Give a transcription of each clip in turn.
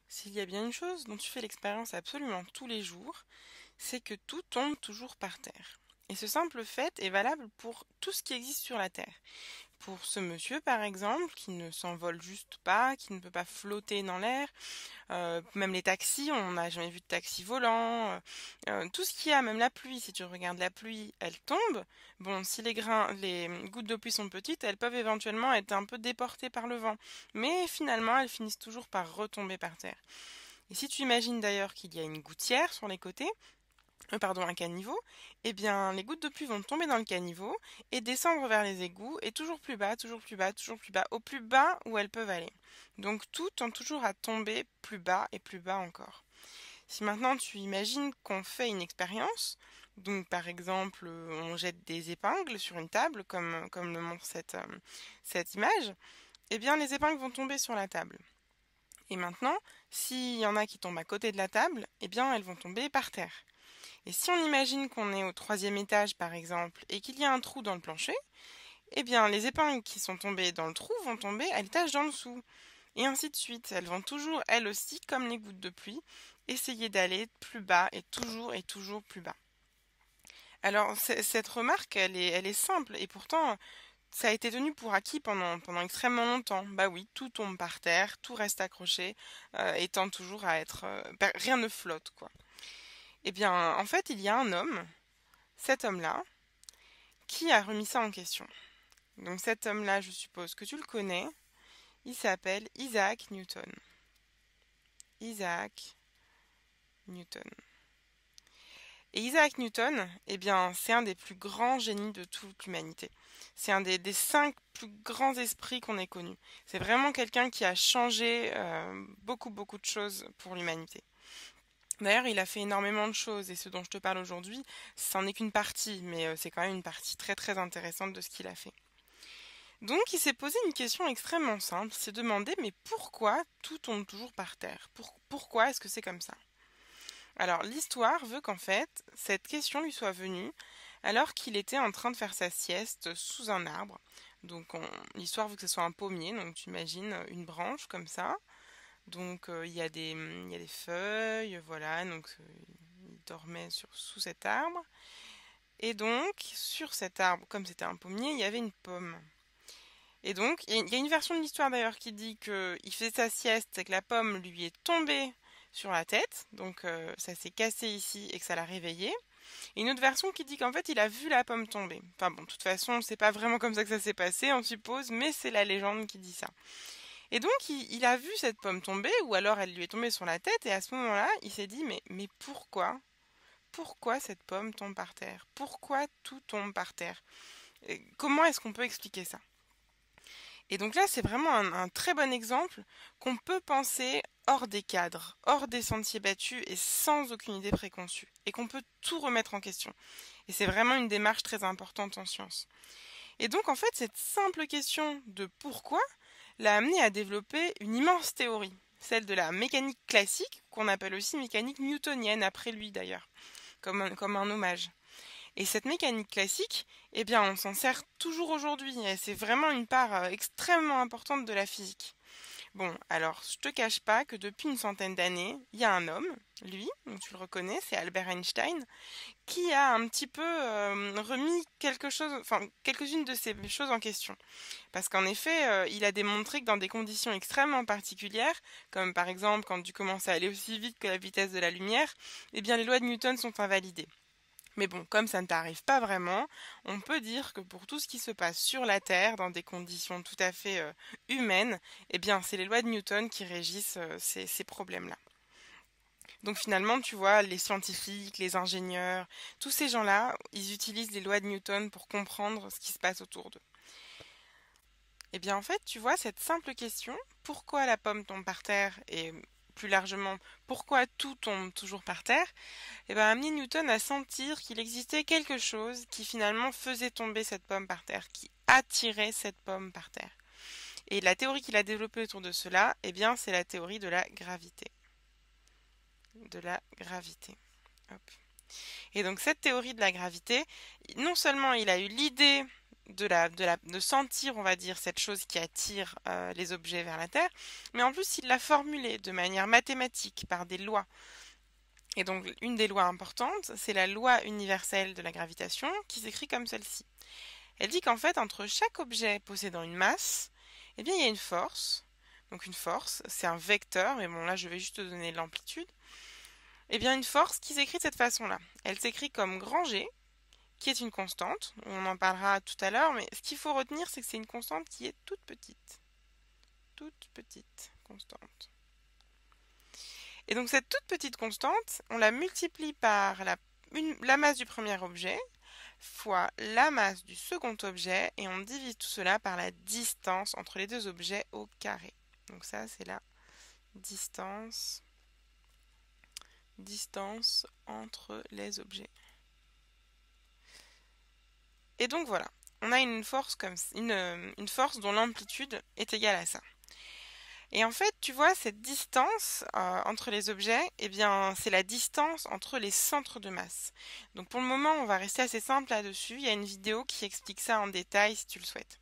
S'il y a bien une chose dont tu fais l'expérience absolument tous les jours, c'est que tout tombe toujours par terre. Et ce simple fait est valable pour tout ce qui existe sur la Terre. Pour ce monsieur, par exemple, qui ne s'envole juste pas, qui ne peut pas flotter dans l'air, même les taxis, on n'a jamais vu de taxi volant, tout ce qu'il y a, même la pluie, si tu regardes la pluie, elle tombe. Bon, si les gouttes de pluie sont petites, elles peuvent éventuellement être un peu déportées par le vent, mais finalement, elles finissent toujours par retomber par terre. Et si tu imagines d'ailleurs qu'il y a une gouttière sur les côtés, pardon, un caniveau, eh bien, les gouttes de pluie vont tomber dans le caniveau et descendre vers les égouts et toujours plus bas, toujours plus bas, toujours plus bas, au plus bas où elles peuvent aller. Donc tout tend toujours à tomber plus bas et plus bas encore. Si maintenant tu imagines qu'on fait une expérience, donc par exemple on jette des épingles sur une table, comme le montre cette image, eh bien les épingles vont tomber sur la table. Et maintenant, s'il y en a qui tombent à côté de la table, eh bien elles vont tomber par terre. Et si on imagine qu'on est au troisième étage par exemple et qu'il y a un trou dans le plancher, eh bien les épingles qui sont tombées dans le trou vont tomber à l'étage d'en dessous. Et ainsi de suite. Elles vont toujours, elles aussi, comme les gouttes de pluie, essayer d'aller plus bas et toujours plus bas. Alors cette remarque, elle est simple et pourtant ça a été tenu pour acquis pendant extrêmement longtemps. Bah oui, tout tombe par terre, tout reste accroché, étant toujours à être... rien ne flotte, quoi. Eh bien, en fait, il y a un homme, cet homme-là, qui a remis ça en question. Donc cet homme-là, je suppose que tu le connais, il s'appelle Isaac Newton. Isaac Newton. Et Isaac Newton, eh bien, c'est un des plus grands génies de toute l'humanité. C'est un des 5 plus grands esprits qu'on ait connus. C'est vraiment quelqu'un qui a changé beaucoup de choses pour l'humanité. D'ailleurs, il a fait énormément de choses et ce dont je te parle aujourd'hui, c'en est qu'une partie, mais c'est quand même une partie très intéressante de ce qu'il a fait. Donc, il s'est posé une question extrêmement simple, il s'est demandé, mais pourquoi tout tombe toujours par terre? Pourquoi est-ce que c'est comme ça? Alors, l'histoire veut qu'en fait, cette question lui soit venue alors qu'il était en train de faire sa sieste sous un arbre. Donc, l'histoire veut que ce soit un pommier, donc tu imagines une branche comme ça. Donc, il y a des feuilles, voilà, donc il dormait sous cet arbre. Et donc, sur cet arbre, comme c'était un pommier, il y avait une pomme. Et donc, il y a une version de l'histoire d'ailleurs qui dit qu'il faisait sa sieste et que la pomme lui est tombée sur la tête, donc ça s'est cassé ici et que ça l'a réveillé. Et une autre version qui dit qu'en fait il a vu la pomme tomber. Enfin bon, de toute façon, c'est pas vraiment comme ça que ça s'est passé, on suppose, mais c'est la légende qui dit ça. Et donc il a vu cette pomme tomber, ou alors elle lui est tombée sur la tête, et à ce moment-là, il s'est dit mais pourquoi? Pourquoi cette pomme tombe par terre? Pourquoi tout tombe par terre? Et comment est-ce qu'on peut expliquer ça? Et donc là, c'est vraiment un très bon exemple qu'on peut penser hors des cadres, hors des sentiers battus et sans aucune idée préconçue. Et qu'on peut tout remettre en question. Et c'est vraiment une démarche très importante en science. Et donc en fait, cette simple question de pourquoi l'a amené à développer une immense théorie, celle de la mécanique classique, qu'on appelle aussi mécanique newtonienne, après lui d'ailleurs, comme un hommage. Et cette mécanique classique, eh bien, on s'en sert toujours aujourd'hui. Et c'est vraiment une part extrêmement importante de la physique. Bon, alors, je te cache pas que depuis une centaine d'années, il y a un homme, lui, donc tu le reconnais, c'est Albert Einstein, qui a un petit peu remis quelques-unes de ces choses en question. Parce qu'en effet, il a démontré que dans des conditions extrêmement particulières, comme par exemple quand tu commences à aller aussi vite que la vitesse de la lumière, eh bien les lois de Newton sont invalidées. Mais bon, comme ça ne t'arrive pas vraiment, on peut dire que pour tout ce qui se passe sur la Terre, dans des conditions tout à fait humaines, eh bien, c'est les lois de Newton qui régissent ces problèmes-là. Donc finalement, tu vois, les scientifiques, les ingénieurs, tous ces gens-là, ils utilisent les lois de Newton pour comprendre ce qui se passe autour d'eux. Eh bien, en fait, tu vois, cette simple question, pourquoi la pomme tombe par terre et plus largement, pourquoi tout tombe toujours par terre, eh ben, a amené Newton à sentir qu'il existait quelque chose qui finalement faisait tomber cette pomme par terre, qui attirait cette pomme par terre. Et la théorie qu'il a développée autour de cela, eh bien, c'est la théorie de la gravité. De la gravité. Hop. Et donc cette théorie de la gravité, non seulement il a eu l'idée de sentir, on va dire, cette chose qui attire les objets vers la Terre, mais en plus il l'a formulée de manière mathématique par des lois. Et donc une des lois importantes, c'est la loi universelle de la gravitation qui s'écrit comme celle-ci. Elle dit qu'en fait, entre chaque objet possédant une masse, eh bien il y a une force. Donc une force, c'est un vecteur, mais bon là je vais juste te donner l'amplitude. Eh bien une force qui s'écrit de cette façon-là. Elle s'écrit comme grand G, qui est une constante. On en parlera tout à l'heure, mais ce qu'il faut retenir, c'est que c'est une constante qui est toute petite. Toute petite constante. Et donc cette toute petite constante, on la multiplie par la masse du premier objet fois la masse du second objet et on divise tout cela par la distance entre les deux objets au carré. Donc ça, c'est la distance entre les objets. Et donc voilà, on a une force une force dont l'amplitude est égale à ça. Et en fait, tu vois, cette distance entre les objets, eh bien, c'est la distance entre les centres de masse. Donc pour le moment, on va rester assez simple là-dessus. Il y a une vidéo qui explique ça en détail si tu le souhaites.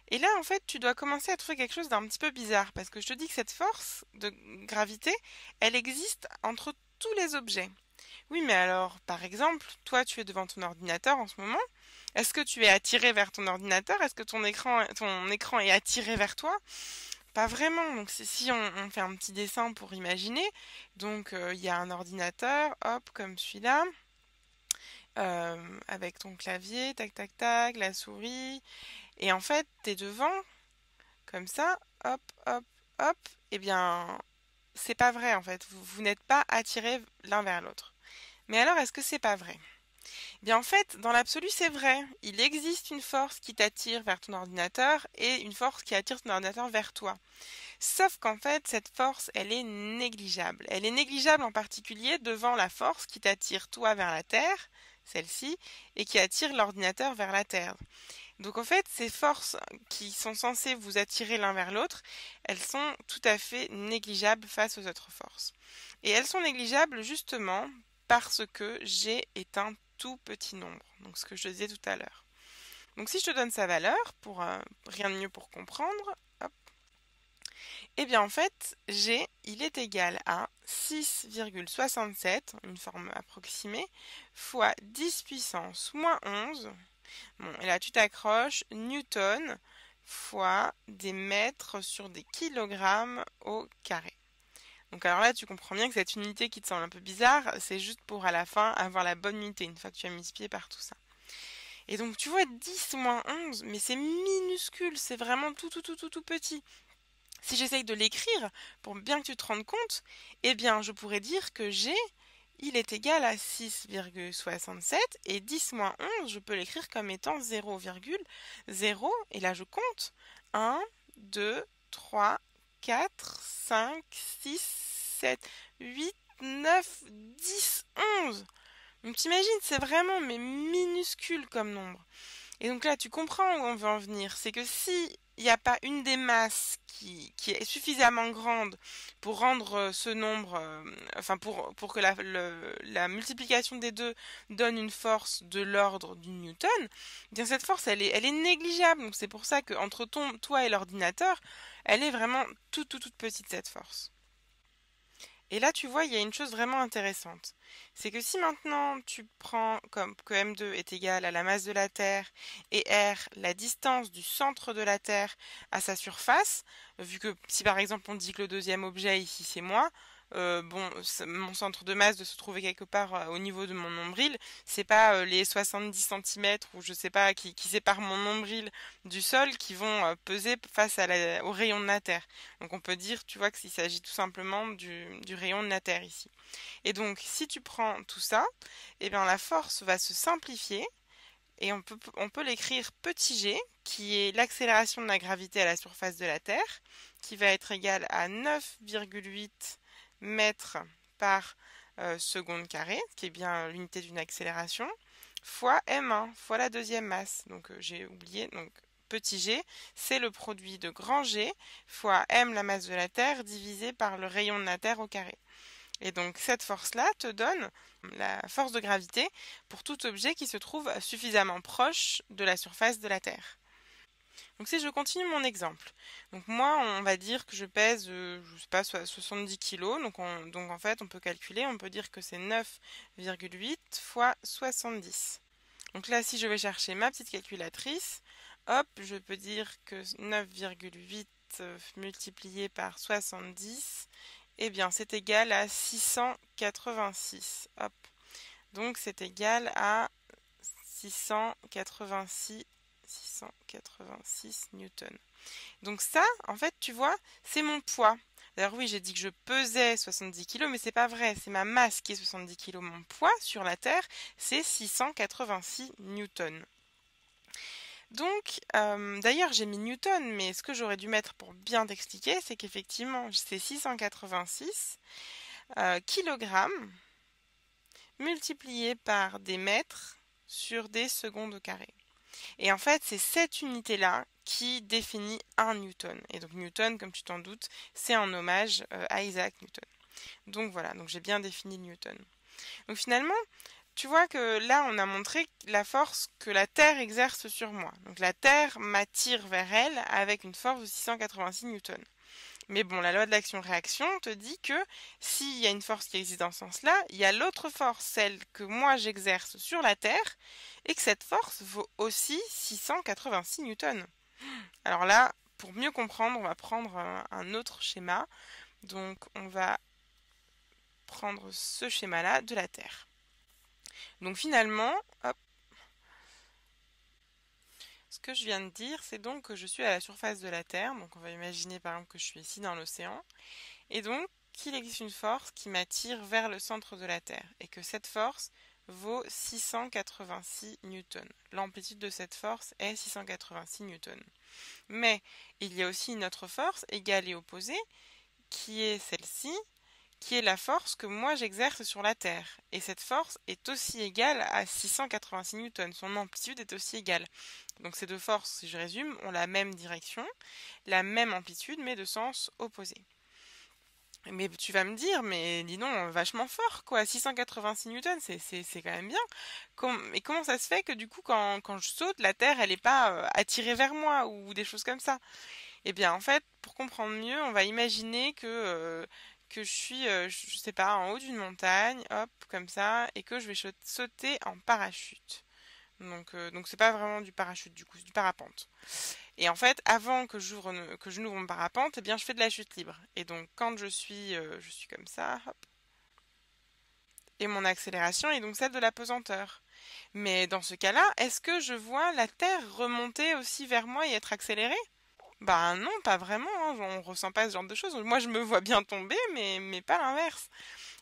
Et là, en fait, tu dois commencer à trouver quelque chose d'un petit peu bizarre, parce que je te dis que cette force de gravité, elle existe entre tous les objets. Oui, mais alors, par exemple, toi, tu es devant ton ordinateur en ce moment. Est-ce que tu es attiré vers ton ordinateur? Est-ce que ton écran est attiré vers toi? Pas vraiment, donc si on fait un petit dessin pour imaginer, donc il y a un ordinateur, hop, comme celui-là, avec ton clavier, tac tac tac, la souris, et en fait t'es devant, comme ça, hop, hop, hop, et bien c'est pas vrai en fait, vous n'êtes pas attirés l'un vers l'autre. Mais alors est-ce que c'est pas vrai? Bien en fait, dans l'absolu, c'est vrai. Il existe une force qui t'attire vers ton ordinateur et une force qui attire ton ordinateur vers toi. Sauf qu'en fait, cette force, elle est négligeable. Elle est négligeable en particulier devant la force qui t'attire toi vers la Terre, celle-ci, et qui attire l'ordinateur vers la Terre. Donc en fait, ces forces qui sont censées vous attirer l'un vers l'autre, elles sont tout à fait négligeables face aux autres forces. Et elles sont négligeables justement parce que G est un tout petit nombre. Donc ce que je te disais tout à l'heure. Donc si je te donne sa valeur, pour rien de mieux pour comprendre, hop, eh bien en fait, G, il est égal à 6,67, une forme approximée, fois 10 puissance moins 11. Bon, et là tu t'accroches, newton fois des mètres sur des kilogrammes au carré. Donc alors là, tu comprends bien que cette unité qui te semble un peu bizarre, c'est juste pour à la fin avoir la bonne unité, une fois que tu as multiplié par tout ça. Et donc tu vois 10 moins 11, mais c'est minuscule, c'est vraiment tout petit. Si j'essaye de l'écrire, pour bien que tu te rendes compte, eh bien je pourrais dire que G, il est égal à 6,67 et 10 moins 11, je peux l'écrire comme étant 0,0 et là je compte 1, 2, 3, 4, 5, 6, 7, 8, 9, 10, 11. Donc t'imagines, c'est vraiment mais minuscule comme nombre. Et donc là, tu comprends où on veut en venir. C'est que si il n'y a pas une des masses qui est suffisamment grande pour rendre ce nombre, enfin pour que la multiplication des deux donne une force de l'ordre du Newton, eh bien cette force elle est négligeable. Donc c'est pour ça qu'entre toi et l'ordinateur, elle est vraiment toute petite cette force. Et là, tu vois, il y a une chose vraiment intéressante. C'est que si maintenant tu prends comme que M2 est égal à la masse de la Terre et R, la distance du centre de la Terre à sa surface, vu que si par exemple on dit que le deuxième objet ici c'est moi, bon, mon centre de masse de se trouver quelque part au niveau de mon nombril, c'est pas les 70 cm ou je sais pas qui séparent mon nombril du sol qui vont peser face au rayon de la Terre. Donc on peut dire, tu vois, qu'il s'agit tout simplement du rayon de la Terre ici. Et donc si tu prends tout ça, eh bien la force va se simplifier et on peut l'écrire petit g, qui est l'accélération de la gravité à la surface de la Terre, qui va être égale à 9,8 mètres par seconde carrée, qui est bien l'unité d'une accélération, fois m1, fois la deuxième masse. Donc j'ai oublié, donc petit g, c'est le produit de grand G fois m la masse de la Terre divisé par le rayon de la Terre au carré. Et donc cette force-là te donne la force de gravité pour tout objet qui se trouve suffisamment proche de la surface de la Terre. Donc si je continue mon exemple, donc moi on va dire que je pèse, je sais pas, 70 kg, donc en fait on peut calculer, on peut dire que c'est 9,8 fois 70. Donc là si je vais chercher ma petite calculatrice, hop, je peux dire que 9,8 multiplié par 70, eh bien c'est égal à 686. Hop. Donc c'est égal à 686 newtons. Donc ça, en fait, tu vois, c'est mon poids. D'ailleurs, oui, j'ai dit que je pesais 70 kg, mais c'est pas vrai, c'est ma masse qui est 70 kg. Mon poids sur la Terre, c'est 686 newtons. Donc, d'ailleurs, j'ai mis newton, mais ce que j'aurais dû mettre pour bien t'expliquer, c'est qu'effectivement, c'est 686 kilogrammes multiplié par des mètres sur des secondes au carré. Et en fait, c'est cette unité-là qui définit un newton. Et donc newton, comme tu t'en doutes, c'est un hommage à Isaac Newton. Donc voilà, donc j'ai bien défini newton. Donc finalement, tu vois que là, on a montré la force que la Terre exerce sur moi. Donc la Terre m'attire vers elle avec une force de 686 newtons. Mais bon, la loi de l'action-réaction te dit que s'il y a une force qui existe dans ce sens-là, il y a l'autre force, celle que moi j'exerce sur la Terre, et que cette force vaut aussi 686 newtons. Alors là, pour mieux comprendre, on va prendre un autre schéma. Donc on va prendre ce schéma-là de la Terre. Donc finalement, hop, ce que je viens de dire, c'est donc que je suis à la surface de la Terre. Donc on va imaginer par exemple que je suis ici dans l'océan. Et donc qu'il existe une force qui m'attire vers le centre de la Terre. Et que cette force vaut 686 newtons. L'amplitude de cette force est 686 newtons. Mais il y a aussi une autre force égale et opposée, qui est celle-ci, qui est la force que moi j'exerce sur la Terre. Et cette force est aussi égale à 686 newtons. Son amplitude est aussi égale. Donc ces deux forces, si je résume, ont la même direction, la même amplitude, mais de sens opposé. Mais tu vas me dire, mais dis donc, vachement fort, quoi. 686 newtons, c'est quand même bien. Et comment ça se fait que du coup, quand je saute, la Terre, elle n'est pas attirée vers moi ou des choses comme ça? Eh bien, en fait, pour comprendre mieux, on va imaginer que je suis, je sais pas, en haut d'une montagne, hop, comme ça, et que je vais sauter en parachute. Donc c'est pas vraiment du parachute, du coup, c'est du parapente. Et en fait, avant que que je n'ouvre mon parapente, eh bien, je fais de la chute libre. Et donc, quand je suis comme ça, hop, et mon accélération est donc celle de la pesanteur. Mais dans ce cas-là, est-ce que je vois la Terre remonter aussi vers moi et être accélérée? Bah non, pas vraiment, hein, on ressent pas ce genre de choses. Moi, je me vois bien tomber, mais pas l'inverse.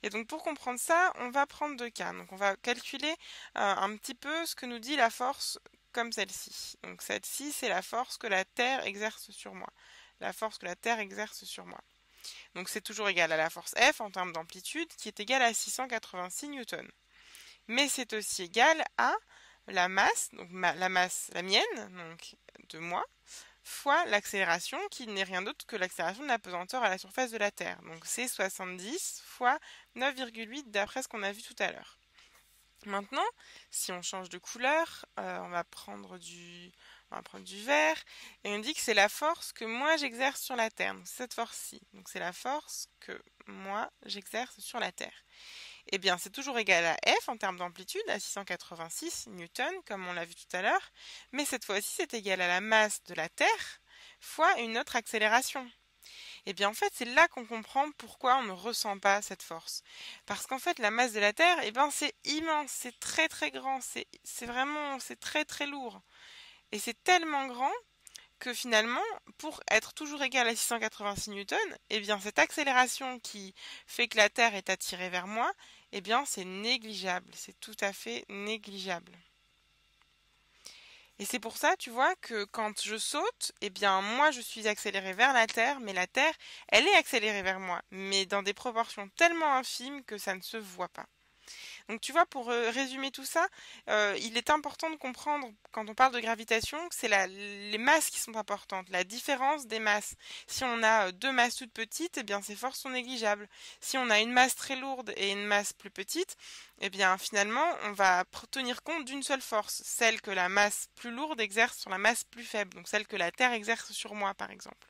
Et donc, pour comprendre ça, on va prendre deux cas. Donc, on va calculer un petit peu ce que nous dit la force comme celle-ci. Donc, celle-ci, c'est la force que la Terre exerce sur moi. La force que la Terre exerce sur moi. Donc, c'est toujours égal à la force F en termes d'amplitude, qui est égale à 686 newtons. Mais c'est aussi égal à la masse, donc la masse, la mienne, donc de moi, fois l'accélération qui n'est rien d'autre que l'accélération de la pesanteur à la surface de la Terre. Donc c'est 70 fois 9,8 d'après ce qu'on a vu tout à l'heure. Maintenant, si on change de couleur, on va prendre du vert et on dit que c'est la force que moi j'exerce sur la Terre. Donc cette force-ci. Donc c'est la force que moi j'exerce sur la Terre. Eh bien, c'est toujours égal à F en termes d'amplitude, à 686 newtons, comme on l'a vu tout à l'heure, mais cette fois-ci, c'est égal à la masse de la Terre fois une autre accélération. Eh bien, en fait, c'est là qu'on comprend pourquoi on ne ressent pas cette force. Parce qu'en fait, la masse de la Terre, eh ben, c'est immense, c'est très très grand, c'est très très lourd. Et c'est tellement grand que finalement, pour être toujours égal à 686 newtons, eh bien cette accélération qui fait que la Terre est attirée vers moi, eh bien c'est négligeable, c'est tout à fait négligeable. Et c'est pour ça, tu vois, que quand je saute, eh bien moi je suis accélérée vers la Terre, mais la Terre, elle est accélérée vers moi, mais dans des proportions tellement infimes que ça ne se voit pas. Donc tu vois, pour résumer tout ça, il est important de comprendre, quand on parle de gravitation, que c'est les masses qui sont importantes, la différence des masses. Si on a deux masses toutes petites, eh bien ces forces sont négligeables. Si on a une masse très lourde et une masse plus petite, eh bien finalement on va tenir compte d'une seule force, celle que la masse plus lourde exerce sur la masse plus faible, donc celle que la Terre exerce sur moi par exemple.